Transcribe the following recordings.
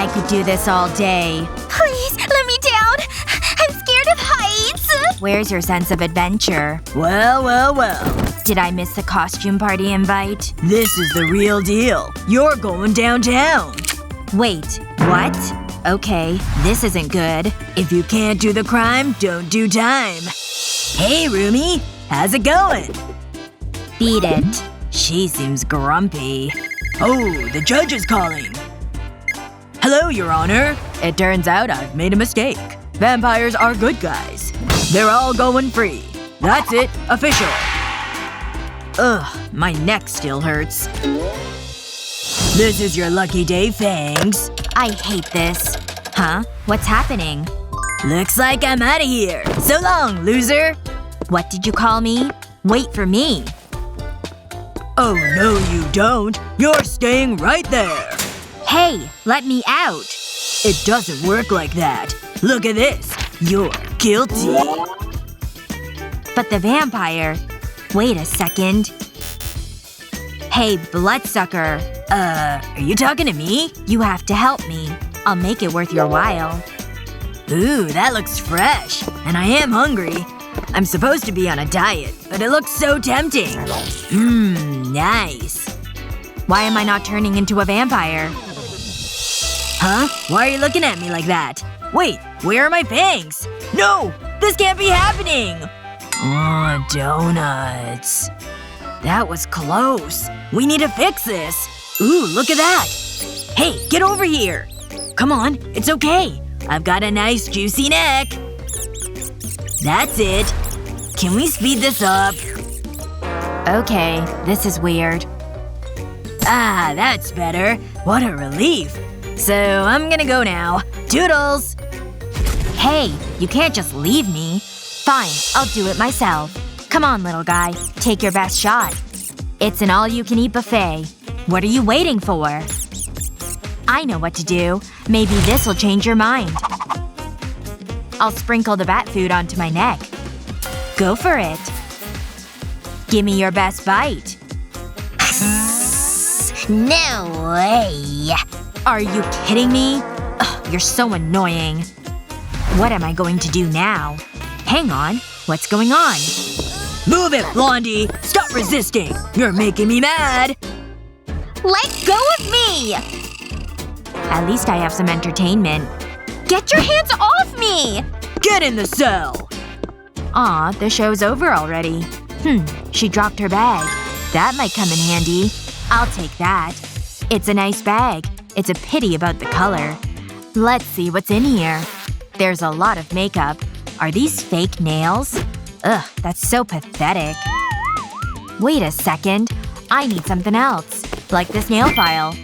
I could do this all day. Please, let me down! I'm scared of heights! Where's your sense of adventure? Well. Did I miss the costume party invite? This is the real deal. You're going downtown. Wait, what? Okay, this isn't good. If you can't do the crime, don't do time. Hey, roomie. How's it going? Beat it. She seems grumpy. Oh, the judge is calling. Hello, Your Honor. It turns out I've made a mistake. Vampires are good guys. They're all going free. That's it. Official. Ugh, my neck still hurts. This is your lucky day, Fangs. I hate this. Huh? What's happening? Looks like I'm outta here. So long, loser. What did you call me? Wait for me. Oh no you don't. You're staying right there. Hey, let me out. It doesn't work like that. Look at this. You're guilty. But the vampire… Wait a second. Hey, bloodsucker. Are you talking to me? You have to help me. I'll make it worth your while. Ooh, that looks fresh. And I am hungry. I'm supposed to be on a diet, but it looks so tempting. Mmm, nice. Why am I not turning into a vampire? Huh? Why are you looking at me like that? Wait, where are my fangs? No! This can't be happening! Oh, donuts. That was close. We need to fix this. Ooh, look at that. Hey, get over here. Come on, it's okay. I've got a nice juicy neck. That's it. Can we speed this up? Okay, this is weird. Ah, that's better. What a relief. So, I'm gonna go now. Toodles! Hey, you can't just leave me. Fine, I'll do it myself. Come on, little guy. Take your best shot. It's an all-you-can-eat buffet. What are you waiting for? I know what to do. Maybe this'll change your mind. I'll sprinkle the bat food onto my neck. Go for it. Gimme your best bite. No way. Are you kidding me? Ugh, you're so annoying. What am I going to do now? Hang on. What's going on? Move it, Blondie! Stop resisting! You're making me mad! Let go of me! At least I have some entertainment. Get your hands off me! Get in the cell! Aw, the show's over already. She dropped her bag. That might come in handy. I'll take that. It's a nice bag. It's a pity about the color. Let's see what's in here. There's a lot of makeup. Are these fake nails? Ugh, that's so pathetic. Wait a second. I need something else. Like this nail file.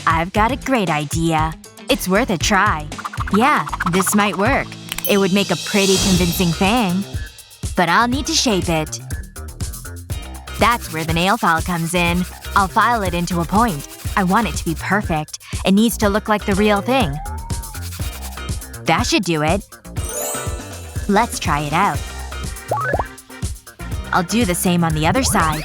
I've got a great idea. It's worth a try. Yeah, this might work. It would make a pretty convincing fang. But I'll need to shape it. That's where the nail file comes in. I'll file it into a point. I want it to be perfect. It needs to look like the real thing. That should do it. Let's try it out. I'll do the same on the other side.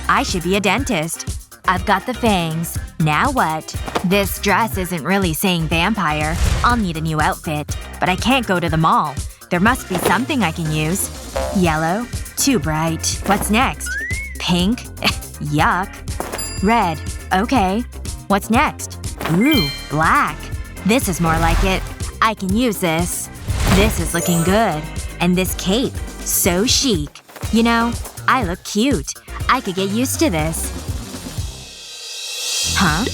I should be a dentist. I've got the fangs. Now what? This dress isn't really saying vampire. I'll need a new outfit. But I can't go to the mall. There must be something I can use. Yellow? Too bright. What's next? Pink? Yuck. Red. Okay. What's next? Ooh, black. This is more like it. I can use this. This is looking good. And this cape. So chic. You know, I look cute. I could get used to this. Huh?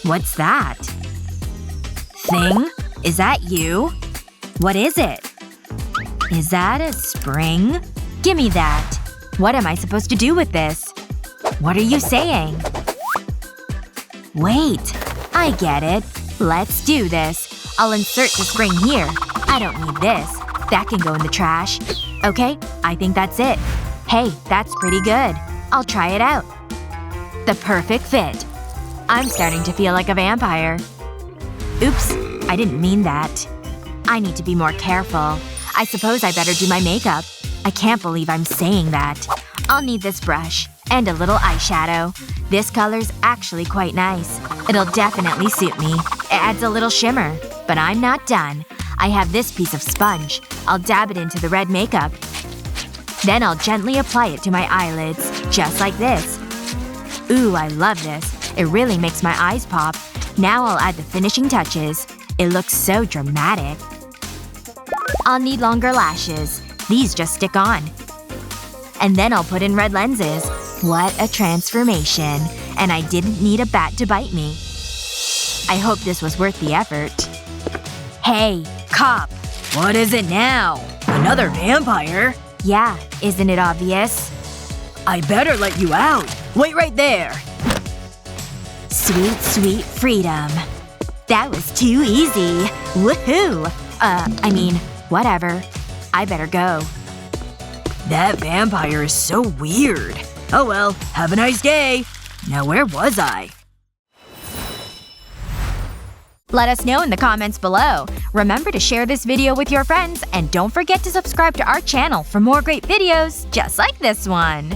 What's that? Thing? Is that you? What is it? Is that a spring? Gimme that. What am I supposed to do with this? What are you saying? Wait. I get it. Let's do this. I'll insert the spring here. I don't need this. That can go in the trash. Okay, I think that's it. Hey, that's pretty good. I'll try it out. The perfect fit. I'm starting to feel like a vampire. Oops. I didn't mean that. I need to be more careful. I suppose I better do my makeup. I can't believe I'm saying that. I'll need this brush. And a little eyeshadow. This color's actually quite nice. It'll definitely suit me. It adds a little shimmer. But I'm not done. I have this piece of sponge. I'll dab it into the red makeup. Then I'll gently apply it to my eyelids. Just like this. Ooh, I love this. It really makes my eyes pop. Now I'll add the finishing touches. It looks so dramatic. I'll need longer lashes. These just stick on. And then I'll put in red lenses. What a transformation. And I didn't need a bat to bite me. I hope this was worth the effort. Hey, cop. What is it now? Another vampire? Yeah, isn't it obvious? I better let you out. Wait right there. Sweet, sweet freedom. That was too easy. Woohoo! I mean, whatever. I better go. That vampire is so weird. Oh well, have a nice day. Now where was I? Let us know in the comments below. Remember to share this video with your friends, and don't forget to subscribe to our channel for more great videos just like this one.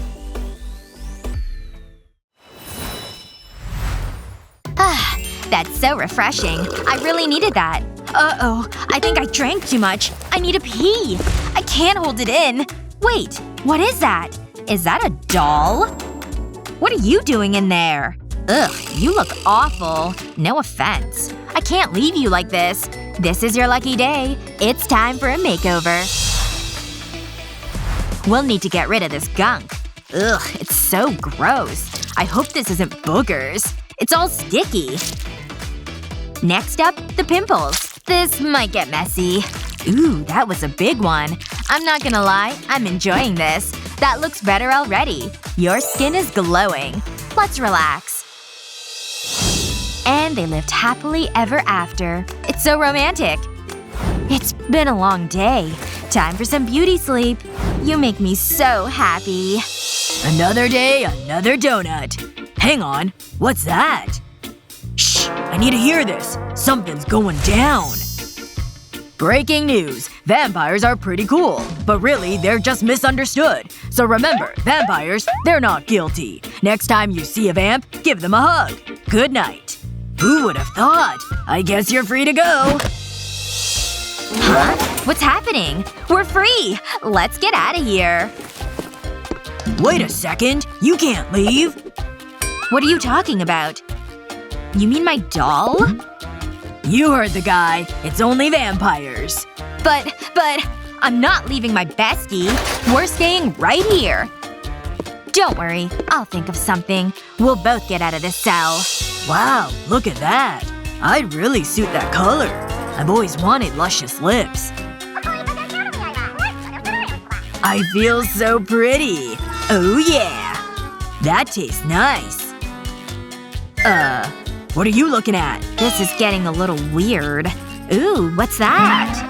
Ah, that's so refreshing. I really needed that. Uh-oh. I think I drank too much. I need to pee. I can't hold it in. Wait. What is that? Is that a doll? What are you doing in there? Ugh. You look awful. No offense. I can't leave you like this. This is your lucky day. It's time for a makeover. We'll need to get rid of this gunk. Ugh. It's so gross. I hope this isn't boogers. It's all sticky. Next up, the pimples. This might get messy. Ooh, that was a big one. I'm not gonna lie, I'm enjoying this. That looks better already. Your skin is glowing. Let's relax. And they lived happily ever after. It's so romantic. It's been a long day. Time for some beauty sleep. You make me so happy. Another day, another donut. Hang on. What's that? Shh! I need to hear this. Something's going down. Breaking news. Vampires are pretty cool. But really, they're just misunderstood. So remember, vampires, they're not guilty. Next time you see a vamp, give them a hug. Good night. Who would have thought? I guess you're free to go. Huh? What's happening? We're free! Let's get out of here. Wait a second. You can't leave. What are you talking about? You mean my doll? You heard the guy. It's only vampires. But I'm not leaving my bestie. We're staying right here. Don't worry. I'll think of something. We'll both get out of this cell. Wow, look at that. I'd really suit that color. I've always wanted luscious lips. I feel so pretty. Oh yeah. That tastes nice. What are you looking at? This is getting a little weird. Ooh, what's that?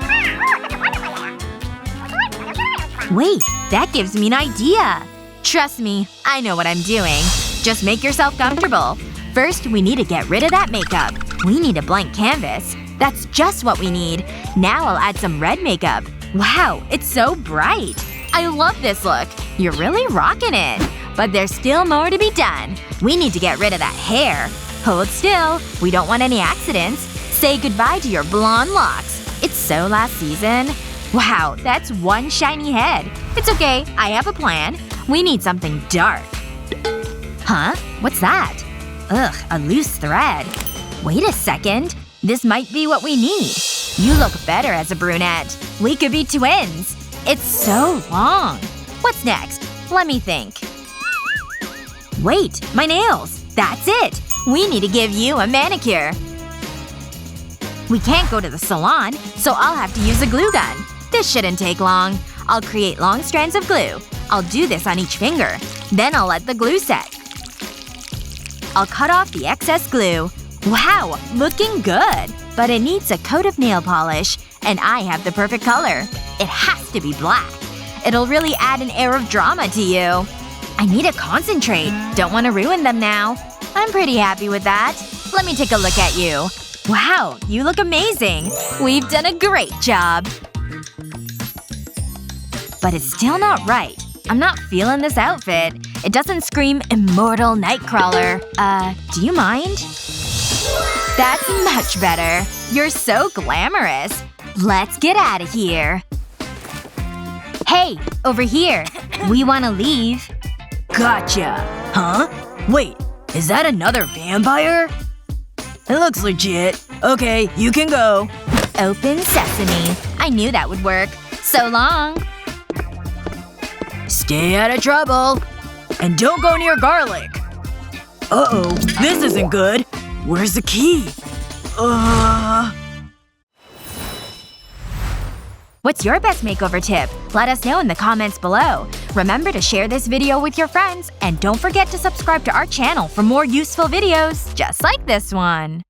Wait, that gives me an idea. Trust me, I know what I'm doing. Just make yourself comfortable. First, we need to get rid of that makeup. We need a blank canvas. That's just what we need. Now I'll add some red makeup. Wow, it's so bright. I love this look. You're really rocking it. But there's still more to be done. We need to get rid of that hair. Hold still. We don't want any accidents. Say goodbye to your blonde locks. It's so last season. Wow, that's one shiny head. It's okay. I have a plan. We need something dark. Huh? What's that? Ugh, a loose thread. Wait a second. This might be what we need. You look better as a brunette. We could be twins. It's so long. What's next? Let me think. Wait, my nails. That's it. We need to give you a manicure. We can't go to the salon, so I'll have to use a glue gun. This shouldn't take long. I'll create long strands of glue. I'll do this on each finger. Then I'll let the glue set. I'll cut off the excess glue. Wow, looking good. But it needs a coat of nail polish. And I have the perfect color. It has to be black. It'll really add an air of drama to you. I need to concentrate. Don't want to ruin them now. I'm pretty happy with that. Let me take a look at you. Wow, you look amazing. We've done a great job. But it's still not right. I'm not feeling this outfit. It doesn't scream immortal nightcrawler. Do you mind? That's much better. You're so glamorous. Let's get out of here. Hey, over here. We want to leave. Gotcha. Huh? Wait, is that another vampire? It looks legit. Okay, you can go. Open sesame. I knew that would work. So long. Stay out of trouble. And don't go near garlic. Uh-oh, this isn't good. Where's the key? What's your best makeover tip? Let us know in the comments below. Remember to share this video with your friends, and don't forget to subscribe to our channel for more useful videos just like this one.